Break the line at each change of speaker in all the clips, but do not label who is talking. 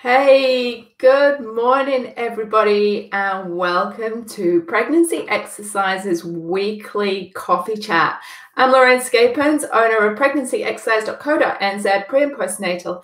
Hey, good morning, everybody, and welcome to Pregnancy Exercises Weekly Coffee Chat. I'm Lorraine Scapens, owner of pregnancyexercise.co.nz, pre and postnatal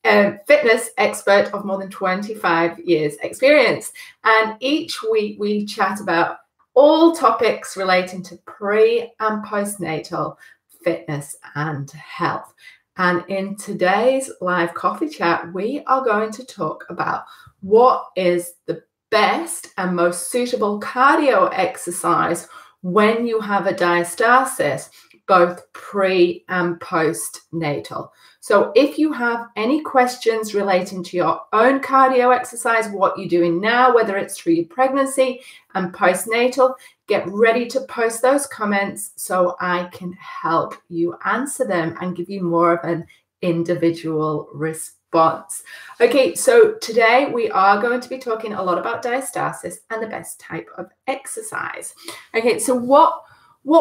fitness expert of more than 25 years experience. And each week we chat about all topics relating to pre and postnatal fitness and health. And in today's live coffee chat, we are going to talk about what is the best and most suitable cardio exercise when you have a diastasis, both pre and postnatal. So if you have any questions relating to your own cardio exercise, what you're doing now, whether it's through your pregnancy and postnatal, get ready to post those comments so I can help you answer them and give you more of an individual response. Okay, so today we are going to be talking a lot about diastasis and the best type of exercise. Okay, so what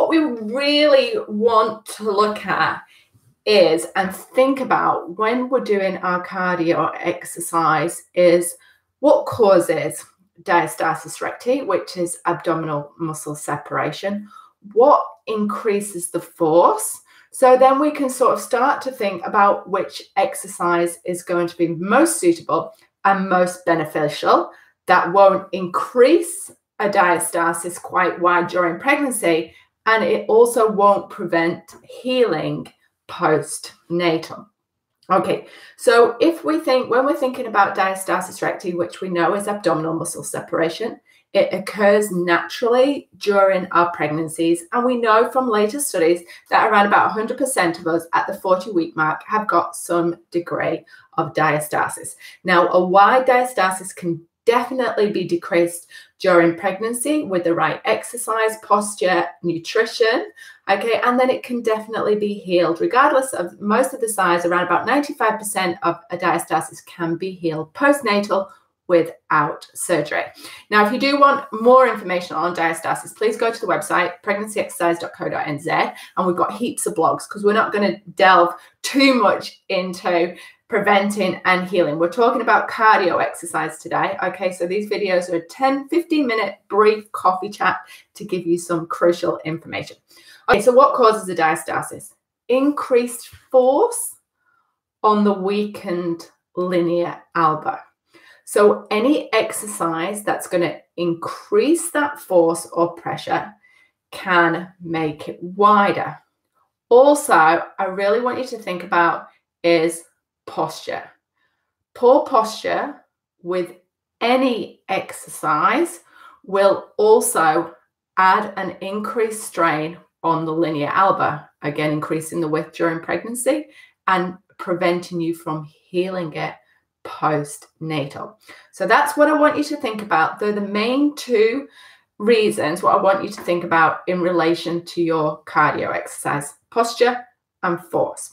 we really want to look at is and think about when we're doing our cardio exercise is what causes diastasis recti, which is abdominal muscle separation, what increases the force. So then we can sort of start to think about which exercise is going to be most suitable and most beneficial that won't increase a diastasis quite wide during pregnancy, and it also won't prevent healing postnatal. Okay, so if we think, when we're thinking about diastasis recti, which we know is abdominal muscle separation, it occurs naturally during our pregnancies. And we know from later studies that around about 100% of us at the 40-week mark have got some degree of diastasis. Now, a wide diastasis can definitely be decreased during pregnancy with the right exercise, posture, nutrition. Okay, and then it can definitely be healed regardless of most of the size. Around about 95% of a diastasis can be healed postnatal without surgery. Now, if you do want more information on diastasis, please go to the website pregnancyexercise.co.nz, and we've got heaps of blogs because we're not going to delve too much into preventing and healing. We're talking about cardio exercise today. Okay, so these videos are a 10-15-minute brief coffee chat to give you some crucial information. Okay, so what causes a diastasis? Increased force on the weakened linear elbow. So any exercise that's going to increase that force or pressure can make it wider. Also, I really want you to think about is posture. Poor posture with any exercise will also add an increased strain on the linear elbow, again, increasing the width during pregnancy and preventing you from healing it postnatal. So that's what I want you to think about. They're the main two reasons what I want you to think about in relation to your cardio exercise: posture and force.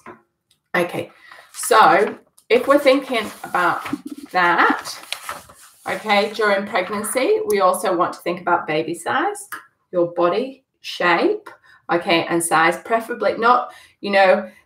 Okay, so if we're thinking about that, okay, during pregnancy, we also want to think about baby size, your body shape, okay, and size, preferably not,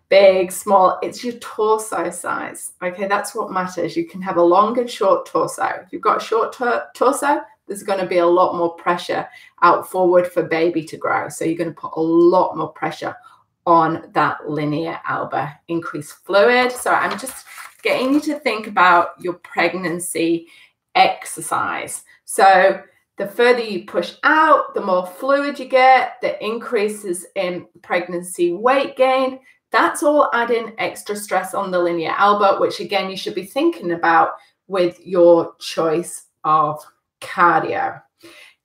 big, small, it's your torso size. Okay, that's what matters. You can have a long and short torso. If you've got a short torso, there's going to be a lot more pressure out forward for baby to grow. So you're going to put a lot more pressure on that linear elbow, increase fluid. So I'm just getting you to think about your pregnancy exercise. So the further you push out, the more fluid you get, the increases in pregnancy weight gain. That's all adding extra stress on the linear elbow, which again, you should be thinking about with your choice of cardio.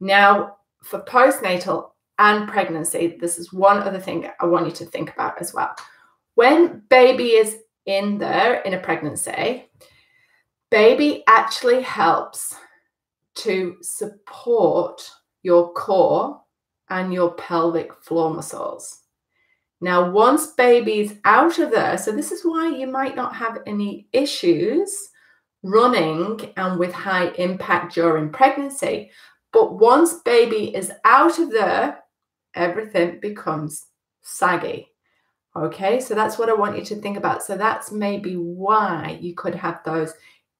Now, for postnatal and pregnancy, this is one other thing I want you to think about as well. When baby is in there in a pregnancy, baby actually helps to support your core and your pelvic floor muscles. Now, once baby's out of there, so this is why you might not have any issues running and with high impact during pregnancy. But once baby is out of there, everything becomes saggy. Okay, so that's what I want you to think about. So that's maybe why you could have those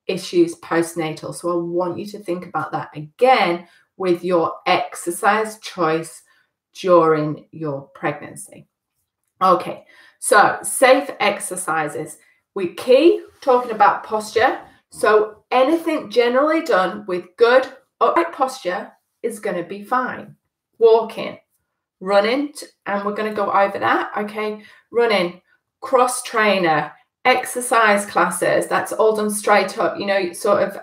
issues postnatal. So I want you to think about that again with your exercise choice during your pregnancy. Okay, so safe exercises. We key talking about posture. So anything generally done with good upright posture is going to be fine. Walking, running, and we're going to go over that. Okay, running, cross trainer, exercise classes. That's all done straight up. You know, sort of.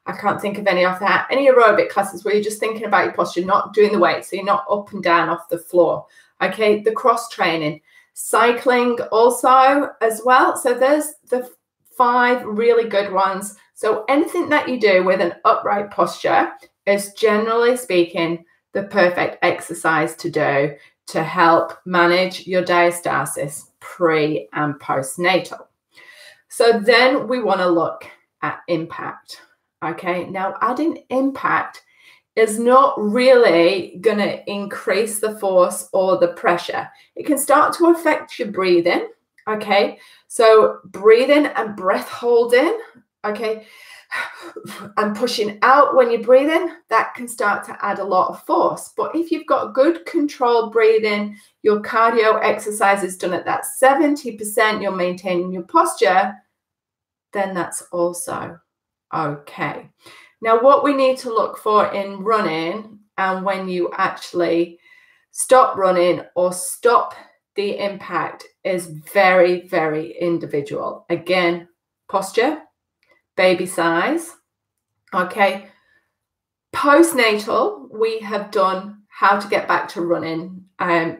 I can't think of any of that. Any aerobic classes where you're just thinking about your posture, not doing the weight, so you're not up and down off the floor. Okay, the cross training, cycling also as well. So there's the 5 really good ones. So anything that you do with an upright posture is, generally speaking, the perfect exercise to do to help manage your diastasis pre and postnatal. So then we want to look at impact. Okay, now adding impact is not really going to increase the force or the pressure. It can start to affect your breathing. Okay, so breathing and breath holding, okay, and pushing out when you're breathing, that can start to add a lot of force. But if you've got good controlled breathing, your cardio exercise is done at that 70%, you're maintaining your posture, then that's also okay. Now, what we need to look for in running and when you actually stop running or stop the impact is very, very individual. Again, posture, baby size. Okay. Postnatal, we have done how to get back to running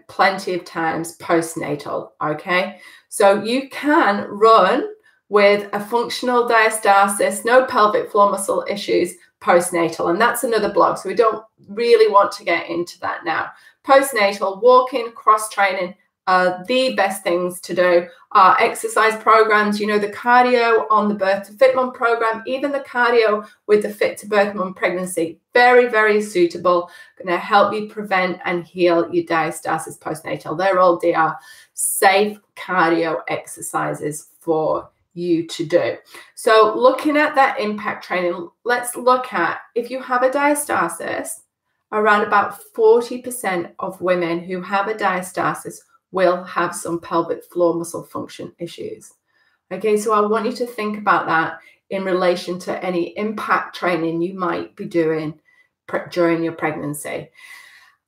plenty of times postnatal. Okay. So you can run with a functional diastasis, no pelvic floor muscle issues postnatal. And that's another blog. So we don't really want to get into that now. Postnatal, walking, cross training are the best things to do. Our exercise programs, you know, the cardio on the Birth to Fit Mum program, even the cardio with the Fit to Birth Mum pregnancy, very, very suitable. Going to help you prevent and heal your diastasis postnatal. They're all DR safe cardio exercises for you to do. So looking at that impact training, let's look at, if you have a diastasis, around about 40% of women who have a diastasis will have some pelvic floor muscle function issues. Okay, so I want you to think about that in relation to any impact training you might be doing during your pregnancy.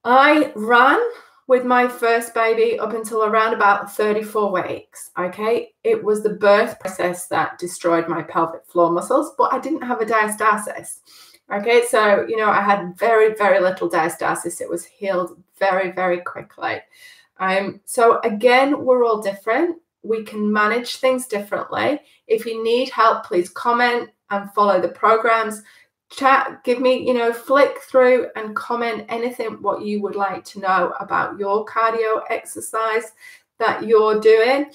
I ran with my first baby up until around about 34 weeks, okay? It was the birth process that destroyed my pelvic floor muscles, but I didn't have a diastasis, okay? So, you know, I had very, very little diastasis. It was healed very, very quickly. So again, we're all different. We can manage things differently. If you need help, please comment and follow the programs. Chat, give me, you know, flick through and comment anything what you would like to know about your cardio exercise that you're doing.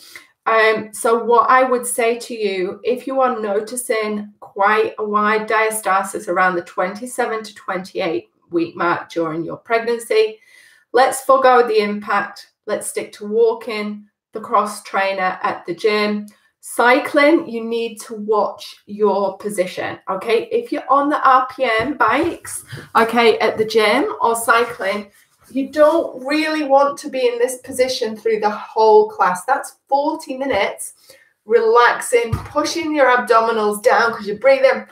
So what I would say to you, if you are noticing quite a wide diastasis around the 27 to 28 week mark during your pregnancy, let's forgo the impact. Let's stick to walking, the cross trainer at the gym. Cycling, you need to watch your position, okay? If you're on the RPM bikes, okay, at the gym or cycling, you don't really want to be in this position through the whole class. That's 40 minutes relaxing, pushing your abdominals down because you're breathing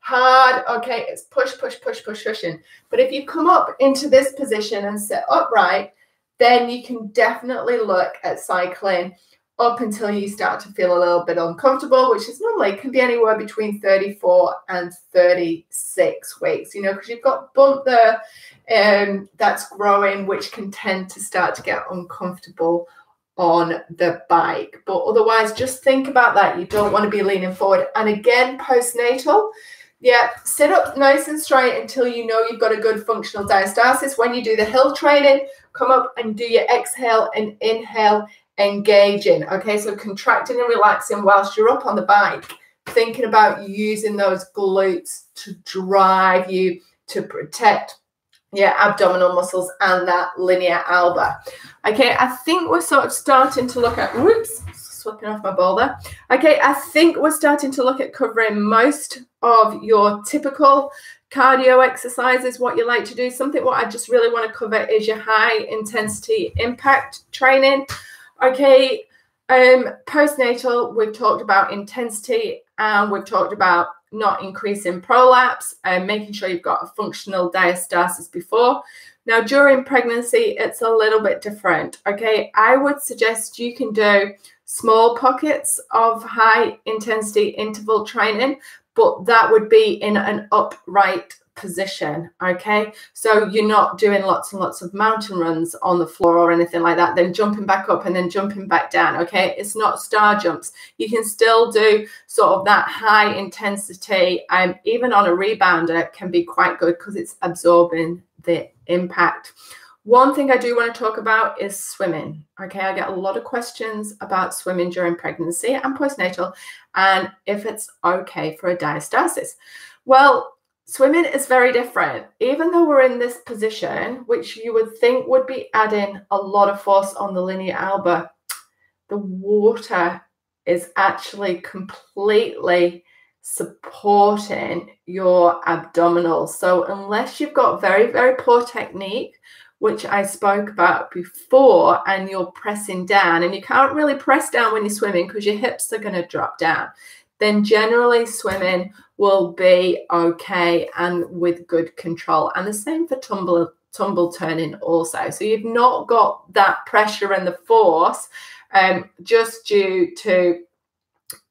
hard, okay? It's push, push, push, push, pushing. But if you come up into this position and sit upright, then you can definitely look at cycling up until you start to feel a little bit uncomfortable, which is normally can be anywhere between 34 and 36 weeks, you know, because you've got bump there that's growing, which can tend to start to get uncomfortable on the bike. But otherwise, just think about that. You don't want to be leaning forward. And again, postnatal, yeah, sit up nice and straight until you know you've got a good functional diastasis. When you do the hill training, come up and do your exhale and inhale, engaging. Okay, so contracting and relaxing whilst you're up on the bike, thinking about using those glutes to drive you to protect your abdominal muscles and that linea alba. Okay, I think we're sort of starting to look at, slipping off my boulder. Okay, I think we're starting to look at covering most of your typical cardio exercises, what you like to do. Something what I just really want to cover is your high intensity impact training. Okay, postnatal, we've talked about intensity, and we've talked about not increasing prolapse and making sure you've got a functional diastasis before. Now, during pregnancy, it's a little bit different. Okay, I would suggest you can do small pockets of high intensity interval training, but that would be in an upright position. Okay, so you're not doing lots and lots of mountain runs on the floor or anything like that, then jumping back up and then jumping back down. Okay, it's not star jumps. You can still do sort of that high intensity, and even on a rebounder can be quite good because it's absorbing the impact. One thing I do want to talk about is swimming. Okay, I get a lot of questions about swimming during pregnancy and postnatal, and if it's okay for a diastasis. Well, swimming is very different. Even though we're in this position, which you would think would be adding a lot of force on the linea alba, the water is actually completely supporting your abdominals. So unless you've got very, very poor technique, which I spoke about before, and you're pressing down, and you can't really press down when you're swimming because your hips are going to drop down, then generally swimming will be okay and with good control. And the same for tumble turning also. So you've not got that pressure and the force just due to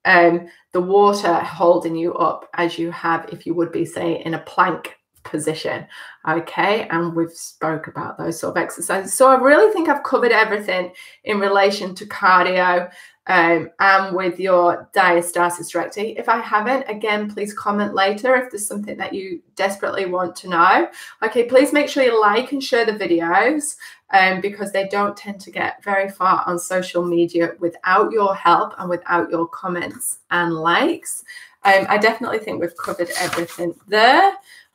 the water holding you up as you have if you would be, say, in a plank position. Okay, and we've spoke about those sort of exercises. So I really think I've covered everything in relation to cardio and with your diastasis recti. If I haven't, again, please comment later if there's something that you desperately want to know. Okay, please make sure you like and share the videos because they don't tend to get very far on social media without your help and without your comments and likes. I definitely think we've covered everything there.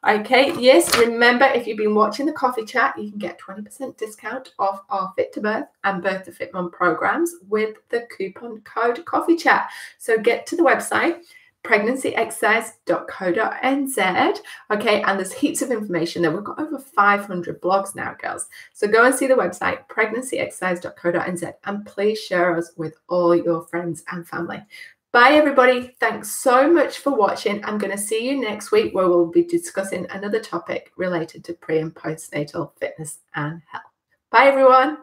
Okay, yes, remember, if you've been watching the coffee chat, you can get 20% discount off our Fit to Birth and Birth to Fit Mum programs with the coupon code coffee chat. So get to the website, pregnancyexercise.co.nz. Okay, and there's heaps of information there. We've got over 500 blogs now, girls. So go and see the website, pregnancyexercise.co.nz, and please share us with all your friends and family. Bye, everybody. Thanks so much for watching. I'm going to see you next week where we'll be discussing another topic related to pre and postnatal fitness and health. Bye, everyone.